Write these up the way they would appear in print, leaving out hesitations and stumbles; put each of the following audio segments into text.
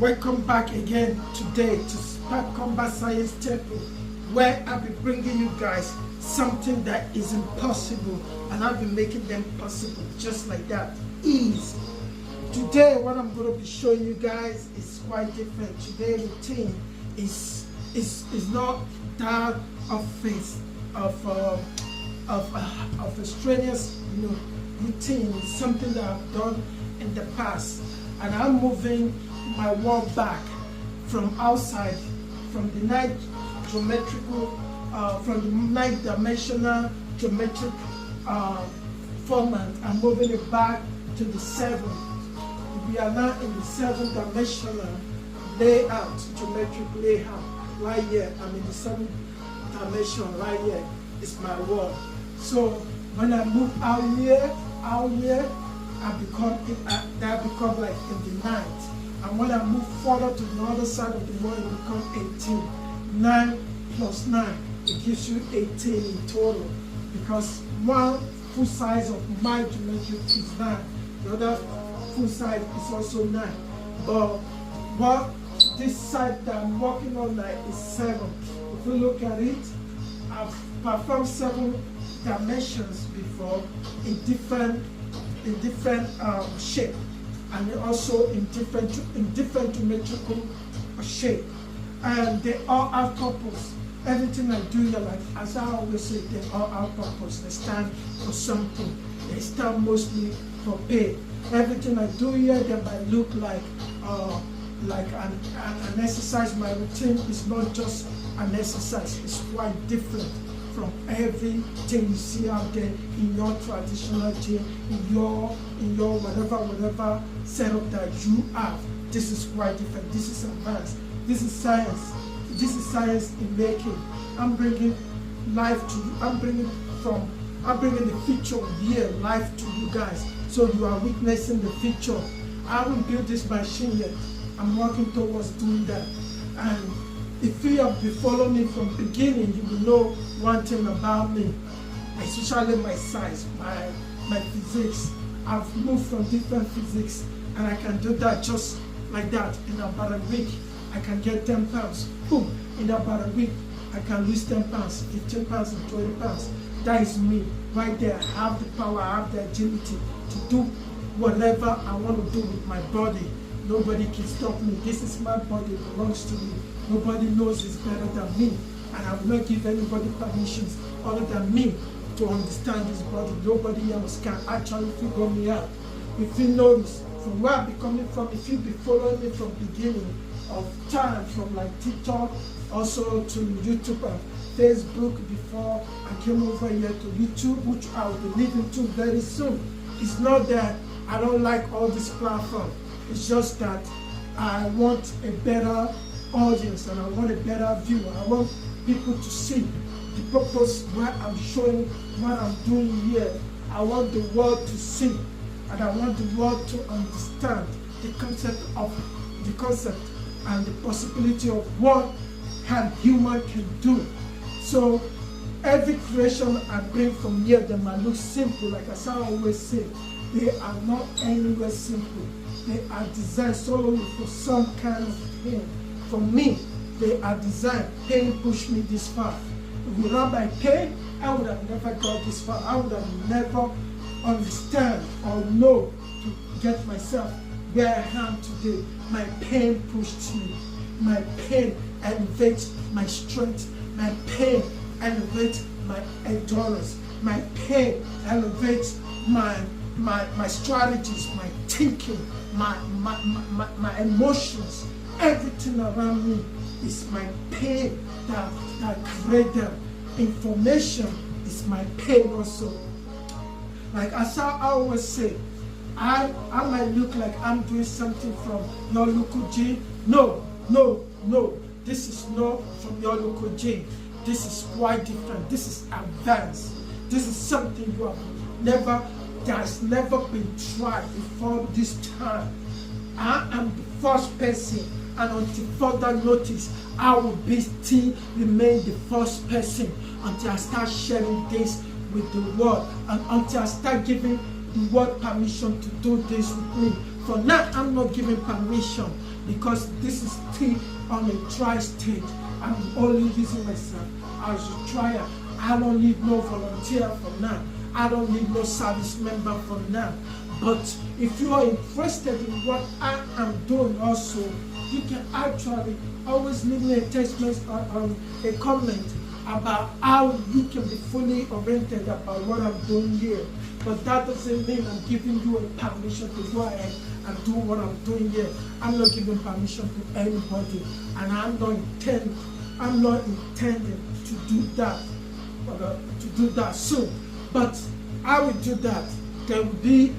Welcome back again today to Spark Combat Science Temple, where I'll be bringing you guys something that is impossible, and I'll be making them possible just like that. Ease. Today, what I'm going to be showing you guys is quite different. Today's routine is not that of a strenuous, routine. It's something that I've done in the past, and I'm moving my work back from outside, from the ninth dimensional geometric format. I'm moving it back to the 7th. We are now in the 7th dimensional layout, geometric layout. Right here, I'm in the 7th dimension. Right here is my world. So when I move out here, I become like in the 9th. And when I move further to the other side of the world, it becomes 18. 9 plus 9, it gives you 18 in total. Because one full size of my geometry is 9. The other full size is also 9. But this side that I'm working on now is 7. If you look at it, I've performed 7 dimensions before in different shape, and also in different geometrical shape, and they all have purpose. Everything I do here, like as I always say, they all have purpose. They stand for something. They stand mostly for pay. Everything I do here, they might look like an exercise. My routine is not just an exercise. It's quite different from everything you see out there in your traditional gym, in your whatever setup that you have. This is quite different. This is advanced. This is science. This is science in making. I'm bringing life to you. I'm bringing the future here life to you guys. So you are witnessing the future. I haven't built this machine yet. I'm working towards doing that. And if you have been following me from the beginning, you will know one thing about me, especially my size, my physics. I've moved from different physics, and I can do that just like that. In about a week, I can get 10 pounds. Boom! In about a week, I can lose 10 pounds, 15 pounds, and 20 pounds. That is me right there. I have the power, I have the agility to do whatever I want to do with my body. Nobody can stop me. This is my body, it belongs to me. Nobody knows it's better than me. And I will not give anybody permissions other than me to understand this body. Nobody else can actually figure me out. If you notice, from where I'm coming from, if you be following me from beginning of time, from like TikTok, also to YouTube and Facebook before I came over here to YouTube, which I will be leaving to very soon. It's not that I don't like all this platform. It's just that I want a better audience and I want a better view. I want people to see the purpose where I'm showing what I'm doing here. I want the world to see, and I want the world to understand the concept and the possibility of what a human can do. So every creation I bring from here, they might look simple, like as I always say, they are not anywhere simple. They are designed solely for some kind of pain. For me, they are designed. Pain pushed me this far. If without my pain, I would have never got this far. I would have never understand or know to get myself where I am today. My pain pushed me. My pain elevates my strength. My pain elevates my endurance. My pain elevates my strategies, my thinking, my emotions. Everything around me is my pain that creates them. Information is my pain also. Like as I always say, I might look like I'm doing something from your local gym. No. This is not from your local gym. This is quite different. This is advanced. This is something that's never been tried before this time. I am the first person, and until further notice, I will still remain the first person until I start sharing this with the world, and until I start giving the world permission to do this with me. for now, I'm not giving permission because this is still on a try stage. I'm only using myself as a trial. I don't need no volunteer for now. I don't need no service member for now. But if you are interested in what I am doing also, you can actually always leave me a text message or a comment about how you can be fully oriented about what I'm doing here. But that doesn't mean I'm giving you a permission to go ahead and do what I'm doing here. I'm not giving permission to anybody, and I'm not intending to do that soon. But I will do that. There will be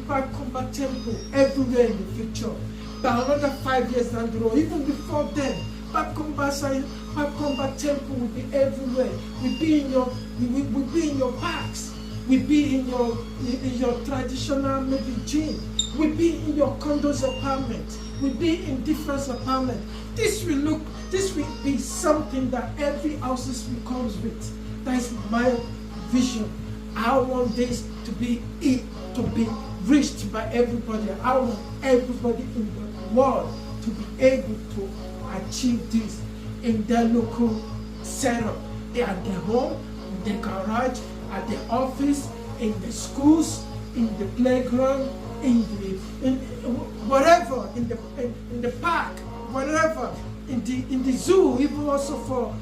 Pipe Combat Temple everywhere in the future. But another 5 years down the road, even before then, Pipe Combat Temple will be everywhere. We'll be in your parks. We'll be in your traditional maybe gym. We'll be in your condos apartment. We'll be in different apartment. This will be something that every house comes with. That is my vision. I want this to be reached by everybody. I want everybody in the world to be able to achieve this in their local setup. At their home, in their garage, at the office, in the schools, in the playground, in whatever, in the park, whatever, in the zoo, even also for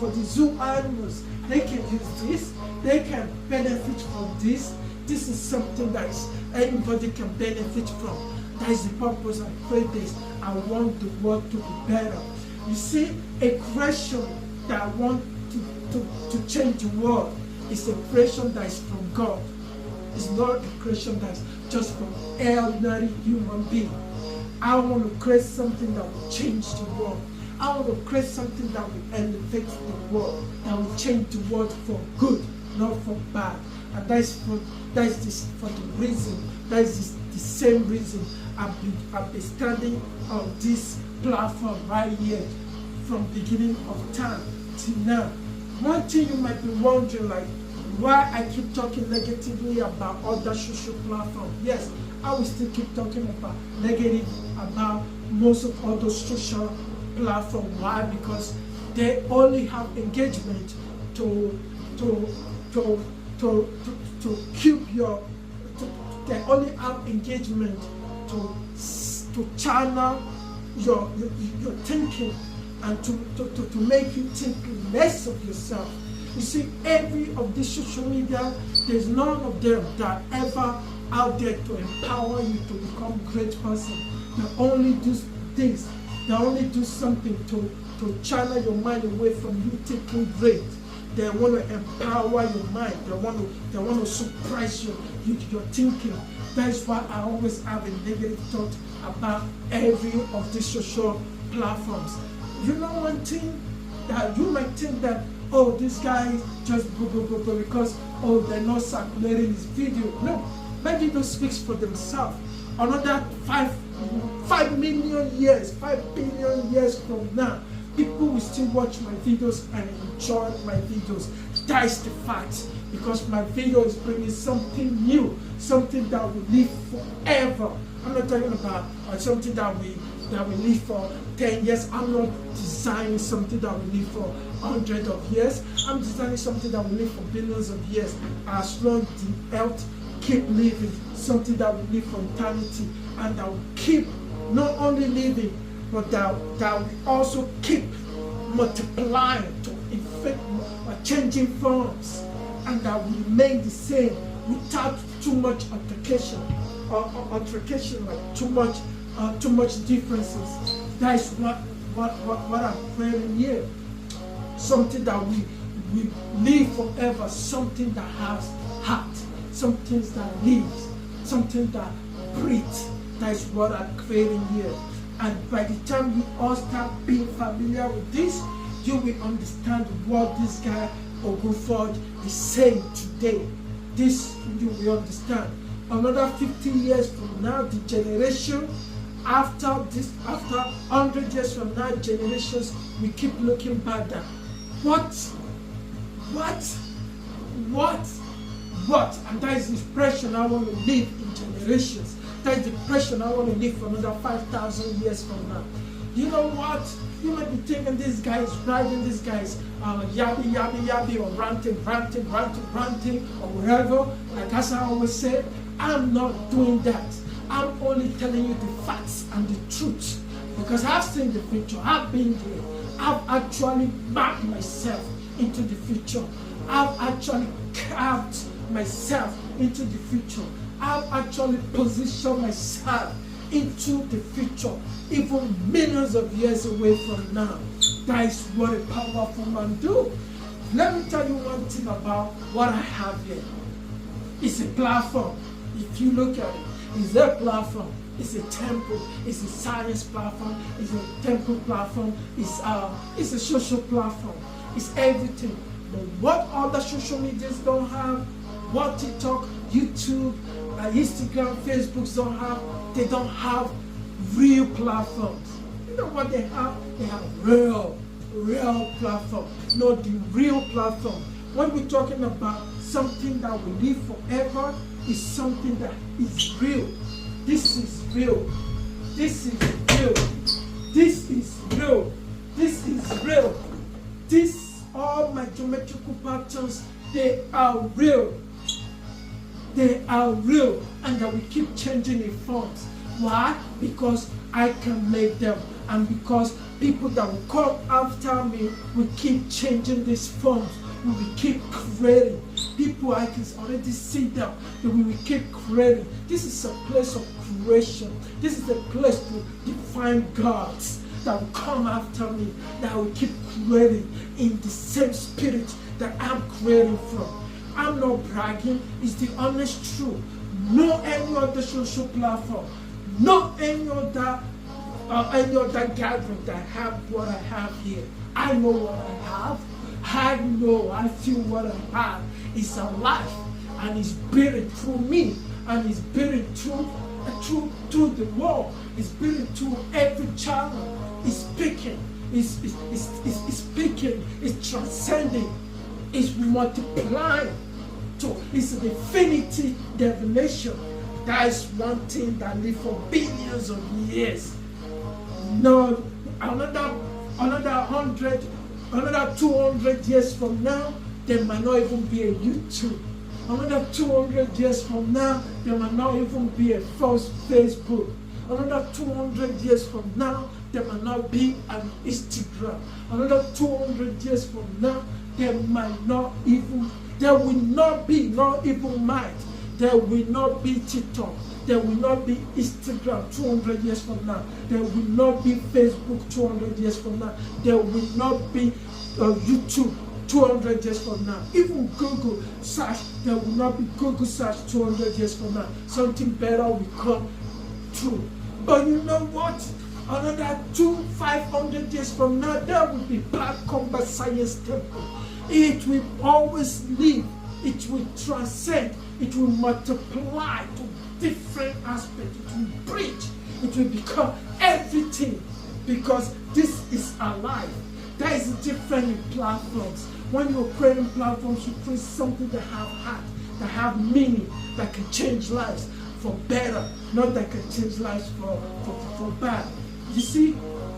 the zoo animals. They can use this, they can benefit from this. This is something that anybody can benefit from. That is the purpose I create this. I want the world to be better. You see, a creation that I want to change the world is a creation that is from God. It's not a creation that is just from ordinary human being. I want to create something that will change the world. I want to create something that will elevate the world, that will change the world for good, not for bad. And that is the same reason I've been standing on this platform right here from beginning of time till now. One thing you might be wondering, like, why I keep talking negatively about other social platforms. Yes, I will still keep talking about negative about most of all those social platforms. Why? Because they only have engagement to keep your. They only have engagement to channel your thinking and to make you think less of yourself. You see, every of these social media, there's none of them that ever out there to empower you to become a great person. They only do things. They only do something to channel your mind away from you thinking great. They want to empower your mind. They want to suppress your thinking. That is why I always have a negative thought about every of these social platforms. You know one thing that you might think that, oh, this guy just go because, oh, they're not circulating his video. No, maybe those speaks for themselves. Another 5 million years, 5 billion years from now, people will still watch my videos and enjoy my videos. That is the fact, because my video is bringing something new, something that will live forever. I'm not talking about something that will live for 10 years. I'm not designing something that will live for hundreds of years. I'm designing something that will live for billions of years. As long as the earth keep living, something that will live for eternity, and that will keep not only living, but that will also keep multiplying to infect changing forms, and that will remain the same without too much altercation, like too much differences. That is what I'm praying here. Something that we live forever, something that has heart, something that lives, something that breathes. That is what I'm creating here. And by the time you all start being familiar with this, you will understand what this guy Oguford is saying today. This you will understand. Another 50 years from now, the generation after 100 years from now, generations we keep looking back at what, and that is the expression I want to live in generations. That is the impression I want to live for another 5,000 years from now. You know what? You might be thinking this guy is bragging, this guy is yabby, or ranting, or whatever. Like as I always say, I'm not doing that. I'm only telling you the facts and the truth. Because I've seen the future, I've been there. I've actually mapped myself into the future. I've actually carved myself into the future. I've actually positioned myself into the future, even millions of years away from now. That is what a powerful man do. Let me tell you one thing about what I have here. It's a platform. If you look at it, it's a platform. It's a temple. It's a science platform. It's a temple platform. It's a social platform. It's everything. But what other social medias don't have, what TikTok, YouTube, Instagram, Facebook don't have, they don't have real platforms. You know what they have? They have real platform. Not the real platform. When we're talking about something that will live forever, is something that is real. This is real. This is real. This is real. This is real. This, all my geometrical patterns, they are real. They are real, and that we keep changing the forms. Why? Because I can make them, and because people that will come after me will keep changing these forms. We will keep creating. People, I can already see them. We will keep creating. This is a place of creation. This is a place to define gods that will come after me, that will keep creating in the same spirit that I'm creating from. I'm not bragging. It's the honest truth. No any other social platform, no any other gathering that have what I have here. I know what I have. I know, I feel what I have. It's alive, and it's beating through me, and it's beating through the world. It's beating through every channel. It's speaking. It's speaking. It's transcending. It's multiplying. So it's an infinity divination. That is one thing that lives for billions of years. No, another 100. Another 200 years from now, there might not even be a YouTube. Another 200 years from now, there might not even be a false Facebook. Another 200 years from now, there might not be an Instagram. Another 200 years from now, there will not be, not even might. There will not be TikTok. There will not be Instagram 200 years from now. There will not be Facebook 200 years from now. There will not be YouTube 200 years from now. Even Google search, there will not be Google search 200 years from now. Something better will come true. But you know what? Another 500 years from now, there will be Black Combat Science Temple. It will always live. It will transcend. It will multiply to different aspects. It will bridge. It will become everything, because this is alive. There is a different in platforms. When you're creating platforms, you create something that have heart, that have meaning, that can change lives for better, not that can change lives for bad. You see,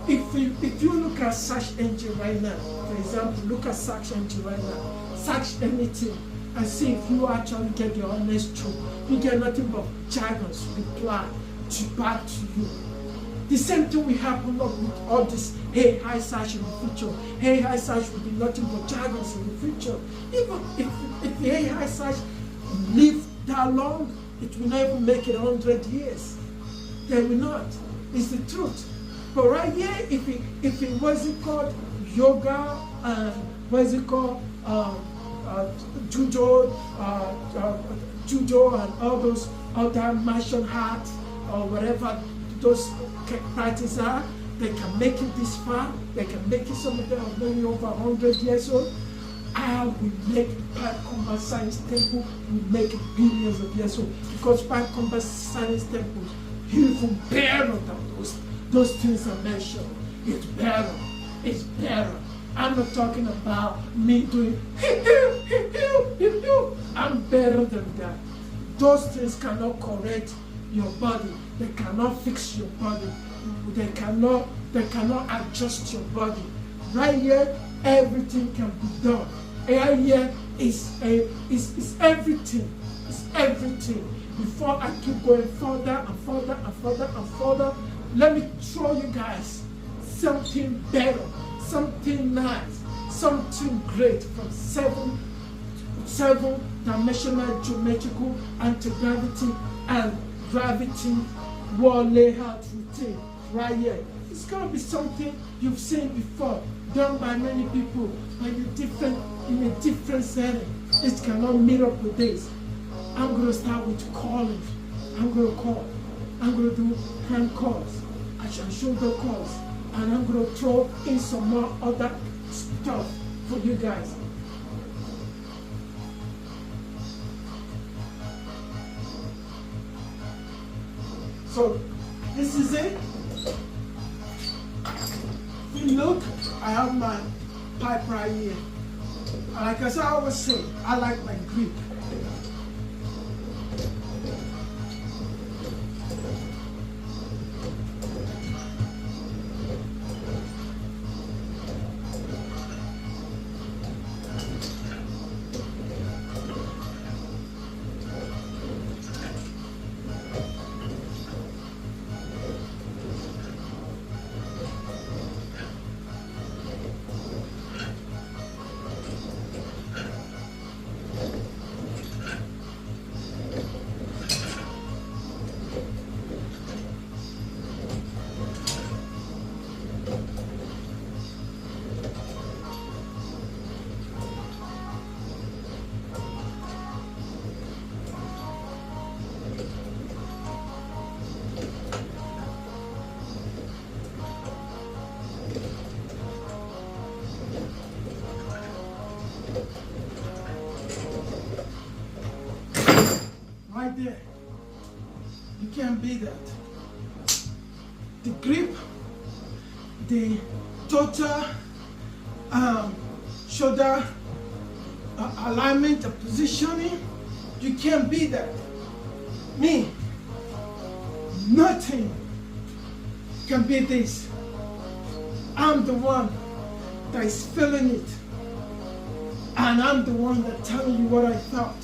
if you look at search engine right now, for example, look at search engine right now, search anything, and see if you actually get the honest truth. You get nothing but jargons reply back to you. The same thing will happen with all this AI search in the future. AI search will be nothing but jargons in the future. Even if the AI search live that long, it will not even make it 100 years. They will not. It's the truth. But right here, if it wasn't called yoga and what's it called, judo and all those other martial arts or whatever those practices are, they can make it this far. They can make it, some of them are maybe over 100 years old. I will make Black Combat Science Temple, will make it billions of years old, because Black Combat Science Temples even better than those things I mentioned. It's better. It's better. I'm not talking about me doing I'm better than that. Those things cannot correct your body. They cannot fix your body. They cannot adjust your body. Right here, everything can be done. Right here is everything. It's everything. Before I keep going further and further and further and further, let me show you guys something better, something nice, something great from seven-dimensional geometrical anti-gravity and gravity wall layout routine right here. It's going to be something you've seen before, done by many people, but in a different setting. It cannot meet up with this. I'm going to start with calling. I'm going to call. I'm going to do hand calls. I shall shoulder calls. And I'm going to throw in some more other stuff for you guys. So, this is it. If you look, I have my pipe right here. And like I always say, I like my grip. Right there. You can't beat that. The grip, the total shoulder alignment and positioning, you can't beat that. Me, nothing can beat this. I'm the one that is feeling it. And I'm the one that telling you what I thought.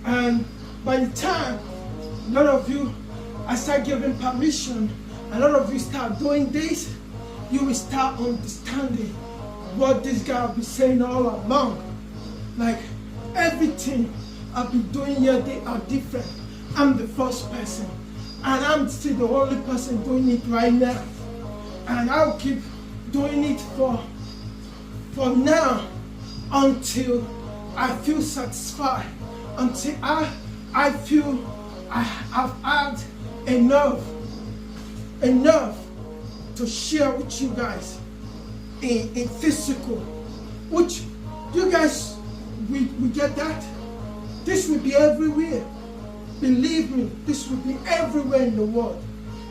And by the time a lot of you, I start giving permission, a lot of you start doing this, you will start understanding what this guy will be saying all along. Like everything I've been doing here, they are different. I'm the first person, and I'm still the only person doing it right now. And I'll keep doing it for now until I feel satisfied. Until I feel I have had enough to share with you guys in physical, which you guys, we get that. This will be everywhere. Believe me, this will be everywhere in the world.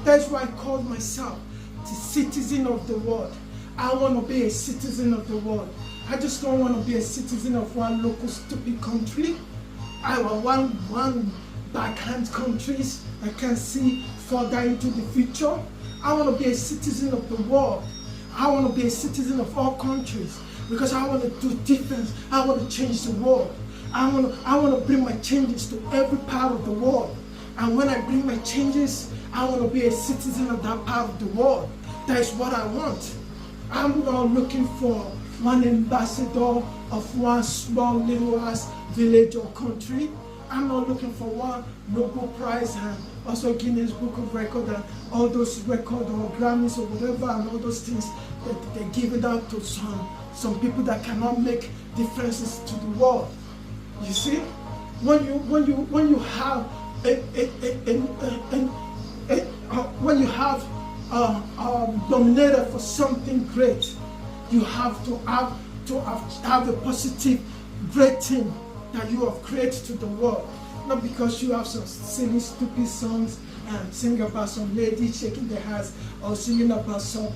That's why I call myself the citizen of the world. I want to be a citizen of the world. I just don't want to be a citizen of one local stupid country. I want one backhand countries I can see further into the future. I want to be a citizen of the world. I want to be a citizen of all countries because I want to do difference. I want to change the world. I want to bring my changes to every part of the world. And when I bring my changes, I want to be a citizen of that part of the world. That is what I want. I'm not looking for one ambassador of one small little ass village or country. I'm not looking for one Nobel Prize and also Guinness Book of Record and all those records or Grammys or whatever and all those things that they give it out to some people that cannot make differences to the world. You see, when you have nominated for something great, you have to have a positive, great thing that you have created to the world. Not because you have some silly, stupid songs and sing about some lady shaking their hands or singing about some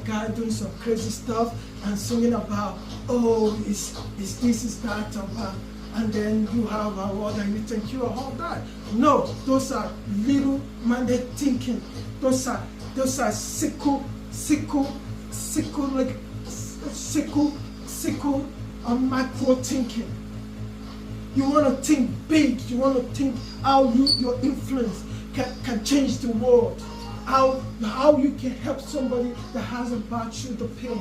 guy doing some crazy stuff and singing about, oh, is this, is that, about and then you have a word and you think you are all that. No, those are little-minded thinking. Those are sickle micro thinking. You want to think big. You want to think how your influence can change the world. How you can help somebody that has a bad shoulder pain,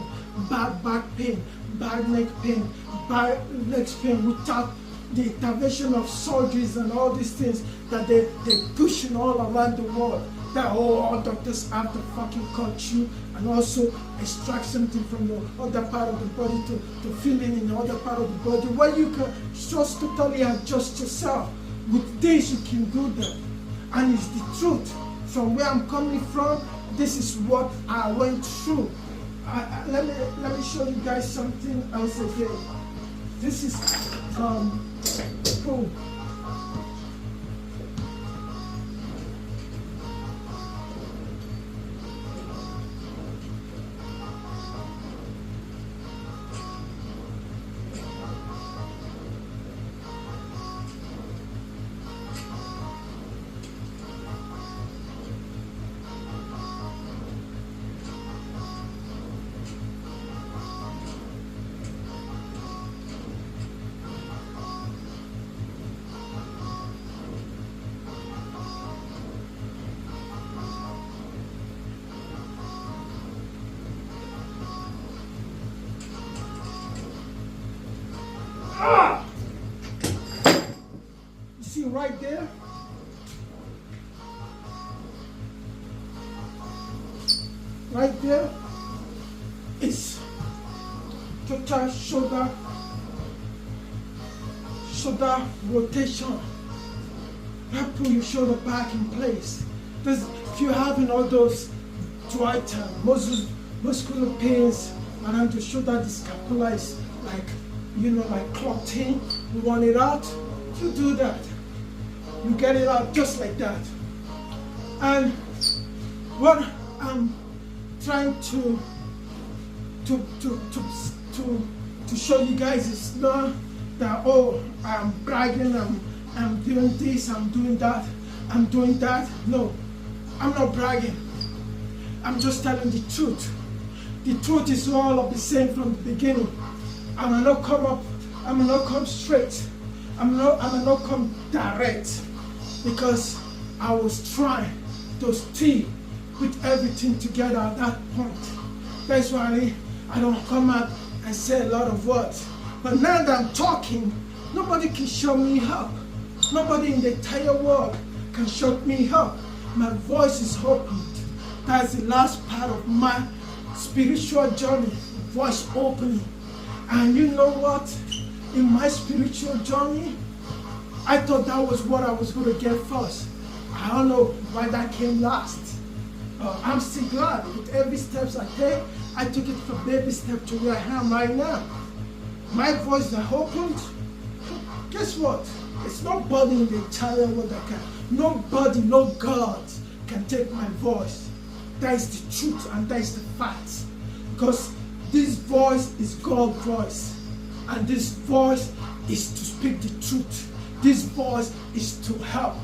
bad back pain, bad neck pain, bad legs pain, without the intervention of surgeries and all these things that they're pushing all around the world. That all doctors have to fucking cut you and also extract something from the other part of the body to fill in the other part of the body, where you can just totally adjust yourself. With this, you can do that. And it's the truth. From where I'm coming from, this is what I went through. Let me show you guys something else again. This is cool. See right there? Right there is total shoulder rotation. That put your shoulder back in place. Because if you're having all those joint muscular pains around your shoulder, the scapula is like clogged in, you want it out, you do that. You get it out just like that. And what I'm trying to show you guys is not that, oh, I'm bragging, I'm doing this, I'm doing that, I'm doing that. No, I'm not bragging. I'm just telling the truth. The truth is all of the same from the beginning. I will not come straight. I will not come direct, because I was trying to stick with everything together at that point. That's why I don't come out and say a lot of words. But now that I'm talking, nobody can shut me up. Nobody in the entire world can shut me up. My voice is opened. That's the last part of my spiritual journey, voice opening. And you know what? In my spiritual journey, I thought that was what I was going to get first. I don't know why that came last. I'm still glad with every steps I take. I took it from baby step to where I am right now. My voice that opened, guess what? It's nobody in the entire world that can. Nobody, no God can take my voice. That is the truth and that is the fact. Because this voice is God's voice. And this voice is to speak the truth. This voice is to help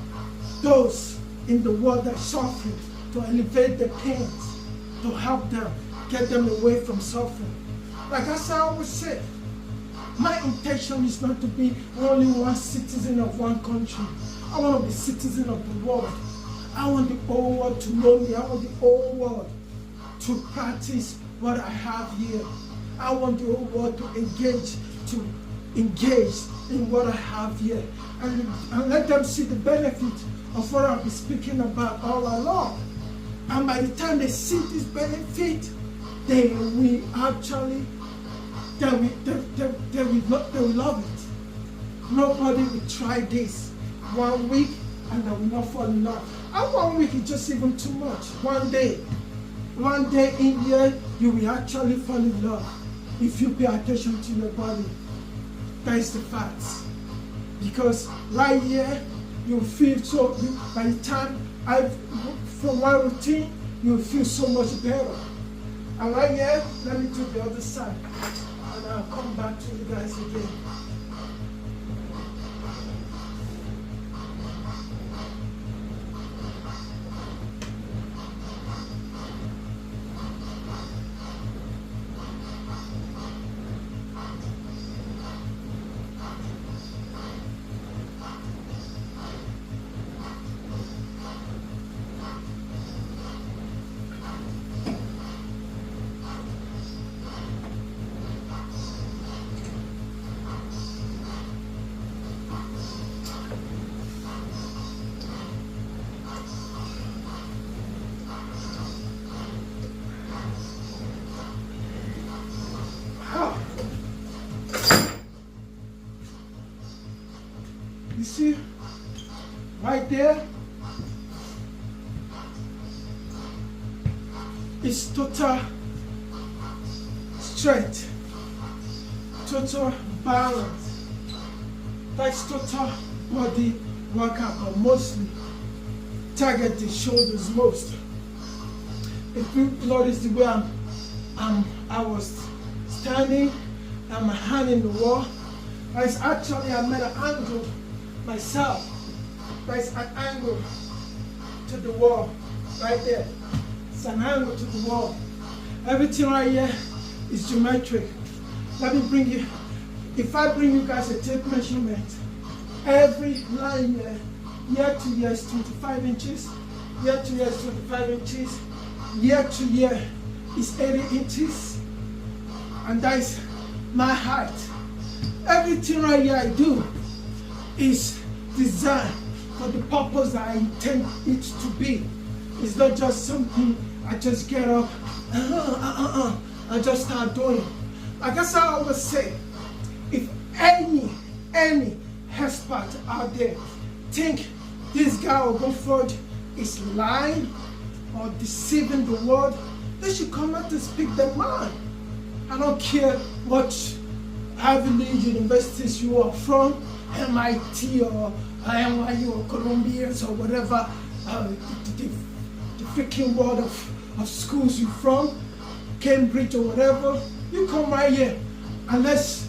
those in the world that are suffering, to elevate their pains, to help them, get them away from suffering. Like I always say, my intention is not to be only one citizen of one country. I want to be citizen of the world. I want the whole world to know me. I want the whole world to practice what I have here. I want the whole world to engage in what I have here. And let them see the benefit of what I've been speaking about all along. And by the time they see this benefit, they will actually, they will love it. Nobody will try this 1 week and they will not fall in love. And 1 week is just even too much. One day in here, you will actually fall in love if you pay attention to your body. That is the fact. Because right here, you feel so, by the time from one routine, you feel so much better. And right here, let me do the other side. And I'll come back to you guys again. right there is total strength, total balance. That's total body workout, but mostly target the shoulders most. If you notice the way I was standing and my hand in the wall, that's actually I made an angle myself. That's an angle to the wall right there. It's an angle to the wall. Everything right here is geometric. Let me bring you, if I bring you guys a tape measurement, every line here, year to year is 25 inches, year to year is 25 inches, year to year is 80 inches, and that is my height. Everything right here I do is designed for the purpose that I intend it to be. It's not just something I just get up and just start doing. I guess I always say, if any expert out there think this guy or Godford is lying or deceiving the world, they should come out and speak their mind. I don't care what Ivy League universities you are from, MIT or NYU or Columbia or whatever, the freaking world of schools you're from, Cambridge or whatever. You come right here and let's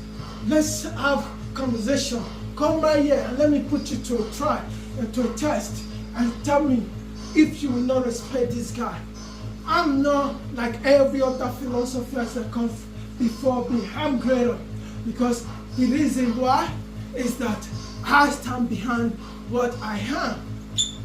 have conversation. Come right here and let me put you to a trial, to a test, and tell me if you will not respect this guy. I'm not like every other philosopher that comes before me. I'm greater, because the reason why is that I stand behind what I am,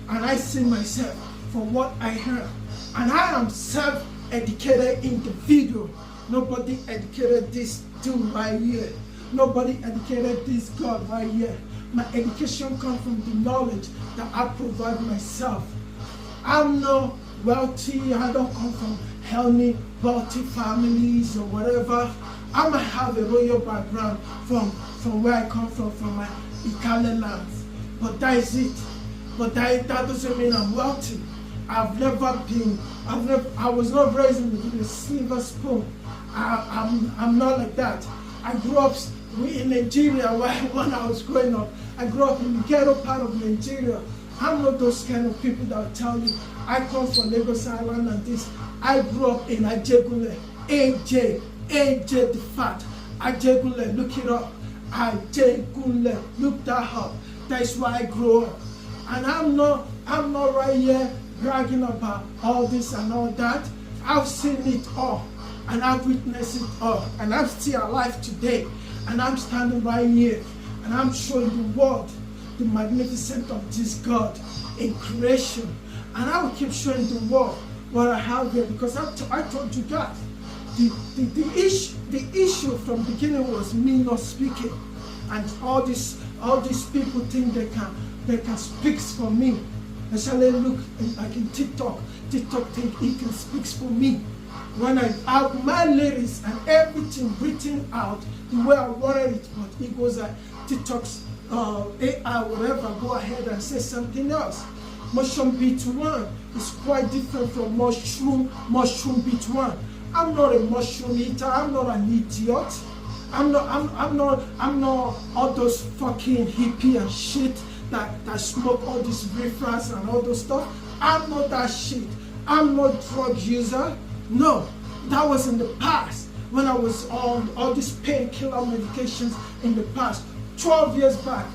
and I see myself for what I am, and I am self-educated individual. Nobody educated this dude right here. Nobody educated this God right here. My education comes from the knowledge that I provide myself. I'm not wealthy. I don't come from healthy, wealthy families or whatever. I might have a royal background from where I come from my Italian lands. But that is it. But that doesn't mean I'm wealthy. I was not raised with a silver spoon. I'm not like that. I grew up in Nigeria when I was growing up. I grew up in the ghetto part of Nigeria. I'm not those kind of people that will tell you I come from Lagos Island and this. I grew up in Ajegule. AJ the fat. Ajegule, look it up. Ajegule, look that up. That's why I grew up. And I'm not right here bragging about all this and all that. I've seen it all, and I've witnessed it all, and I'm still alive today, and I'm standing right here, and I'm showing the world the magnificence of this God in creation, and I will keep showing the world what I have here, because I told you guys, the issue from the beginning was me not speaking, and all these people think they can speak for me. I shall look like in TikTok think he can speak for me. When I have my lyrics and everything written out the way I wanted it, but it goes like TikTok's AI, whatever, go ahead and say something else. Mushroom beat one is quite different from mushroom beat one. I'm not a mushroom eater. I'm not an idiot. I'm not all those fucking hippie and shit that smoke all these reefers and all those stuff. I'm not that shit. I'm not drug user. No, that was in the past when I was on all these painkiller medications in the past. 12 years back,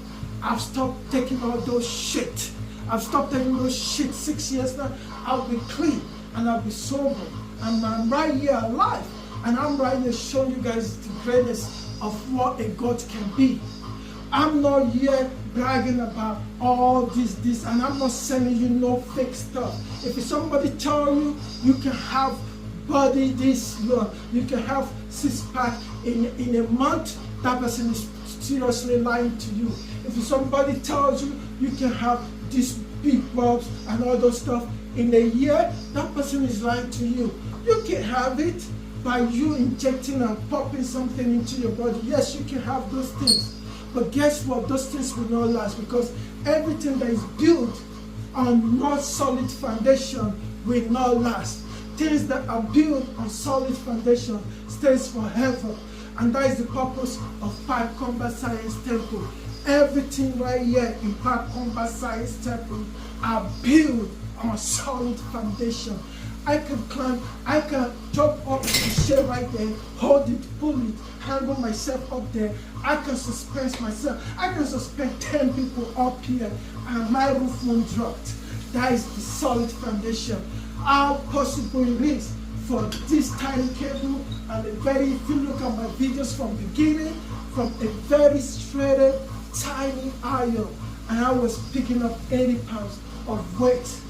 I've stopped taking all those shit. I've stopped taking those shit 6 years now. I'll be clean and I'll be sober. And I'm right here alive. And I'm right here showing you guys the greatness of what a God can be. I'm not here bragging about all this, and I'm not selling you no fake stuff. If somebody tell you can have body this, you can have six-pack in a month, that person is seriously lying to you. If somebody tells you you can have these big bobs and all those stuff in a year, that person is lying to you. You can have it by you injecting and popping something into your body. Yes, you can have those things. But guess what? Those things will not last, because everything that is built on no solid foundation will not last. Things that are built on solid foundation stays forever. And that is the purpose of Pipe Combat Science Temple. Everything right here in Pipe Combat Science Temple are built on solid foundation. I can climb, I can jump up the shade right there, hold it, pull it, handle myself up there. I can suspend myself. I can suspend 10 people up here and my roof won't drop. That is the solid foundation. How possible it is for this tiny cable and if you look at my videos from the beginning, from a very straight, tiny iron, and I was picking up 80 pounds of weight.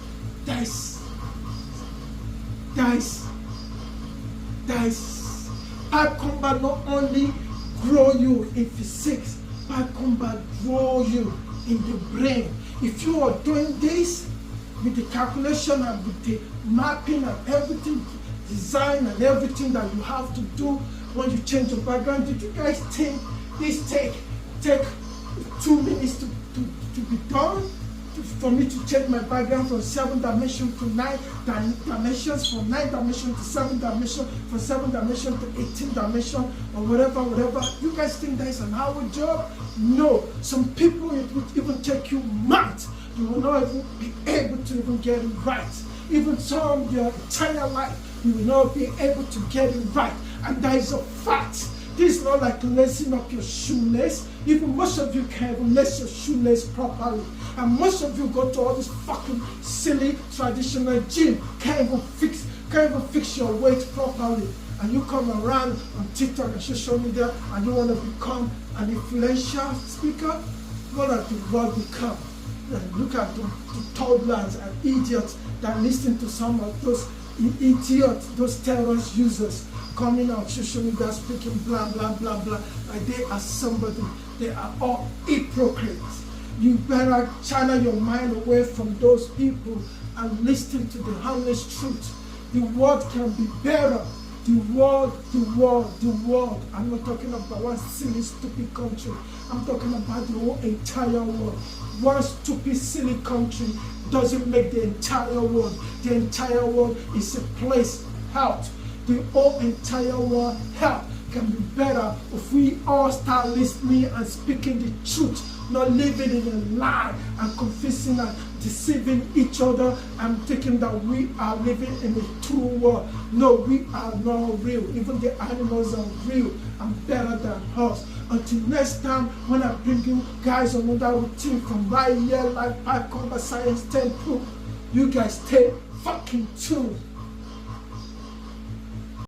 Pipe combat not only grow you in physics, pipe combat grow you in the brain. If you are doing this with the calculation and with the mapping and everything, design and everything that you have to do when you change your background, did you guys think this take 2 minutes to be done? For me to change my background from 7 dimensions to 9 dimensions, from 9 dimensions to 7 dimensions, from 7 dimensions to 18 dimensions, or whatever. You guys think that is an hour job? No. Some people, it would even take you months. You will not even be able to even get it right. Even some your entire life, you will not be able to get it right. And that is a fact. This is not like lacing up your shoelace. Even most of you can't even lace your shoelace properly. And most of you go to all this fucking silly traditional gym, can't even fix your weight properly. And you come around on TikTok and social media and you want to become an influential speaker. What does the world become? Look at the toddlers and idiots that listen to some of those idiots, those terrorist users coming on social media speaking blah blah blah blah like they are somebody. They are all hypocrites. You better channel your mind away from those people and listen to the honest truth. The world can be better. The world. I'm not talking about one silly stupid country. I'm talking about the whole entire world. One stupid silly country doesn't make the entire world. The entire world is a place out. The whole entire world help can be better if we all start listening and speaking the truth, not living in a lie and confessing and deceiving each other and thinking that we are living in a true world. No, we are not real. Even the animals are real and better than us. Until next time, when I bring you guys another routine from right here, like Pipe Combat Science Temple, you guys stay fucking tuned.